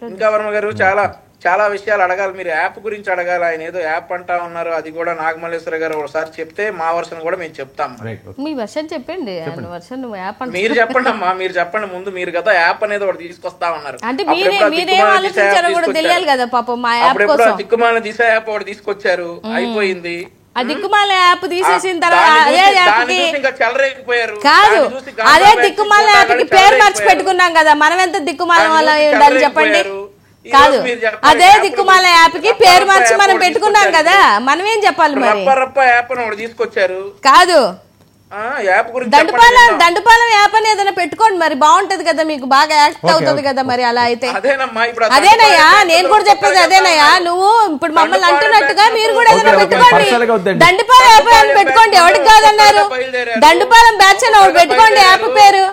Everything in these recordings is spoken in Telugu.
ఇంకా వర్మ గారు చాలా చాలా విషయాలు అడగాలి. మీరు యాప్ గురించి అడగాలి. ఆయన ఏదో యాప్ అంటా ఉన్నారు, అది కూడా నాగమల్లేశ్వర గారు ఒకసారి చెప్తే మా వర్షన్ కూడా మేము చెప్తాం. మీ వర్షన్ చెప్పండి. మీరు చెప్పండి అమ్మా, మీరు చెప్పండి ముందు. మీరు కదా యాప్ అనేది ఒకటి తీసుకొస్తా ఉన్నారు, అంటే తెలియాలి కదా పాపం. మా యాప్ కోసం దిక్కుమాల దిశ యాప్ ఒకటి తీసుకొచ్చారు, అయిపోయింది. ఆ దిక్కుమాల యాప్ తీసేసిన తర్వాత అదే చెలరేగిపోయారు. కాదు, అదే దిక్కుమాల యాప్ కి పేరు మార్చి పెట్టుకున్నాం కదా. మనం ఎంత దిక్కుమాల వాళ్ళ ఉండాలి చెప్పండి. కాదు, అదే దిక్కుమాల యాప్ కి పేరు మార్చి మనం పెట్టుకున్నాం కదా. మనం ఏం చెప్పాలి మరి? యాప్ ఒకటి తీసుకొచ్చారు. కాదు, దండుపాలెం యాప్ అని ఏదైనా పెట్టుకోండి మరి, బాగుంటది కదా, మీకు బాగా యాక్ట్ అవుతుంది కదా. మరి అలా అయితే అదేనయ్యా, నేను కూడా చెప్పేది అదేనయ్యా. నువ్వు ఇప్పుడు మమ్మల్ని అంటున్నట్టుగా మీరు కూడా ఏదైనా పెట్టుకోండి. దండుపాలెం యాప్ అని పెట్టుకోండి, ఎవరికి కాదన్నారు. దండుపాలెం బ్యాచ్ అని ఒకటి పెట్టుకోండి యాప్ పేరు.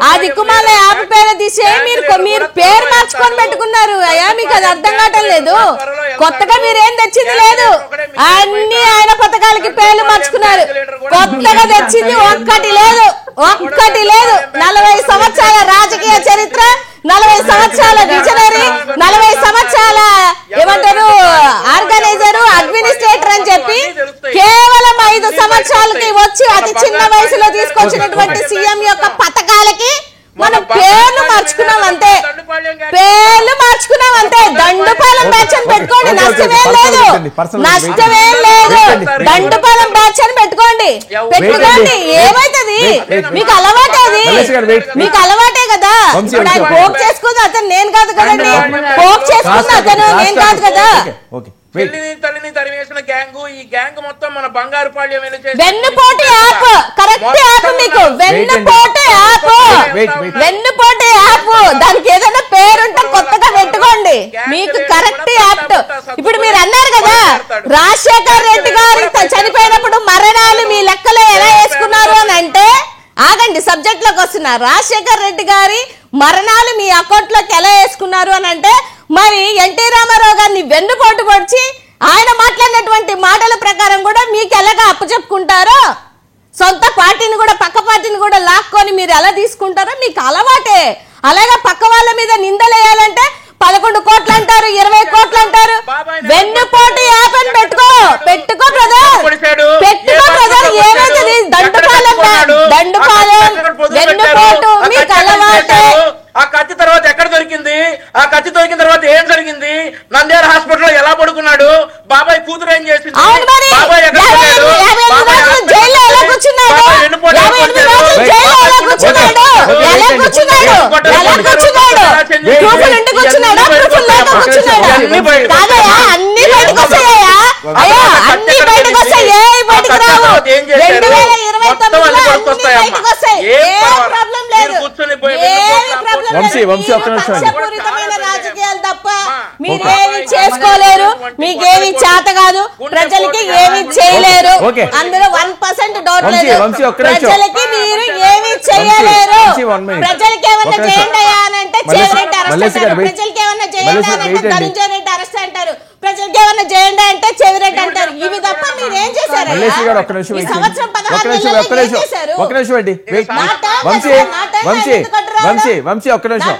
ఆ దిక్కుమాల యాప్ పేరు తీసే మీరు పేరు మార్చుకొని పెట్టుకున్నారు. అయ్యా మీకు అది అర్థం కావటం లేదు. కొత్తగా మీరేం తెచ్చింది లేదు, అన్ని ఆయన పథకాలకి పేర్లు మార్చుకున్నారు. కొత్తగా తెచ్చింది ఒక్కటి లేదు. 40 సంవత్సరాల రాజకీయ చరిత్ర, 40 సంవత్సరాల విజనరీ, 40 సంవత్సరాల ఏమంటారు ఆర్గనైజర్, అడ్మినిస్ట్రేటర్ అని చెప్పి కేవలం 5 సంవత్సరాలకి వచ్చి అతి చిన్న వయసులో తీసుకొచ్చినటువంటి సీఎం యొక్క పథకాలకి మనం పేర్లు మార్చుకున్నాం అంతే. పేర్లు మార్చుకున్నాం అంతే. దండుపాలెం బ్యాచ్ అని పెట్టుకోండి, నష్టమేం లేదు, నష్టమేం లేదు. దండుపాలెం బ్యాచ్ అని పెట్టుకోండి. ఏమైతుంది? మీకు అలవాటే, అది మీకు అలవాటే కదా. ఇప్పుడు ఆయన పోక్ చేసుకుంది అతను, నేను కాదు కదండి. పోక్ చేసుకుంది అతను, నేను కాదు కదా. తల్లిని తరివేసిన గ్యాంగ్, ఈ గ్యాంగ్ మొత్తం మన బంగారుపాళ్యం వెన్నుపోటు యాప్, కరెక్ట్ యాప్ మీకు. వెన్నుపోటు యాప్, వెన్నుపోటు యాప్, దానికి ఏదైనా పేరుంటే కొత్తగా పెట్టుకోండి, మీకు కరెక్ట్ యాప్. ఇప్పుడు మీరు అన్నారు కదా, రాజశేఖర్ రెడ్డి గారు చనిపోయినప్పుడు మరణాలు మీ లెక్కలో ఎలా వేసుకున్నారు అని అంటే, ఆగండి సబ్జెక్ట్ లోకి వస్తున్నా. రాజశేఖర్ రెడ్డి గారి మరణాలు మీ అకౌంట్ లోకి ఎలా వేసుకున్నారు అని అంటే, మరి ఎన్టీ రామారావు గారిని వెన్నుపోటు పొడిచి ఆయన మాట్లాడినటువంటి మాటల ప్రకారం కూడా మీకు ఎలాగా అప్పచెప్పుకుంటారో, సొంత పార్టీని కూడా పక్క పార్టీని కూడా లాక్కొని మీరు ఎలా తీసుకుంటారో మీకు అలవాటే. అలాగే పక్క వాళ్ళ మీద నిందలేయాలంటే 11 కోట్లు అంటారు, 20 కోట్లు అంటారు. వెన్నుపోటు యాప్ అని పెట్టుకో బ్రదర్, పెట్టుకో బ్రదర్. ఏమైతుంది? దండుపాలెం వెన్నుపోటు మీకు అలవాటే. ఆ కత్తి తర్వాత ఎక్కడ దొరికింది? ఆ కత్తి దొరికిన తర్వాత ఏం జరిగింది? నంద్యాల హాస్పిటల్లో ఎలా పడుకున్నాడు? బాబాయ్ కూతురు ఏం చేసింది? బాబాయ్ అన్ని బయటకు వస్తాయా? అన్ని బయటకు వస్తాయి, ఏ బయటకు రావు. 2029 రాజకీయాలు తప్ప మీరేమి చేసుకోలేరు, మీకేమి చేత కాదు, ప్రజలకి ఏమి చేయలేరు. అందులో 1% డౌట్ లేదు. ప్రజలకి మీరు ఏమి చేయలేరు. ప్రజలకి ఏమన్నా చేయండి అని అంటే చెవిరెడ్డి అరెస్ట్ అంటారు, ప్రజలకి ఏమన్నా చేయండి అని అంటే ధనంజయ రెడ్డి అరెస్ట్ అంటారు, ప్రజలకి ఏమన్నా చేయండి అంటే చెవిరెడ్డి అంటారు. ఇవి తప్ప మీరేం చేశారు? ఈ సంవత్సరం 16 నెలల్లో ఏం చేశారు? వంశీ ఒక్క నిమిషం.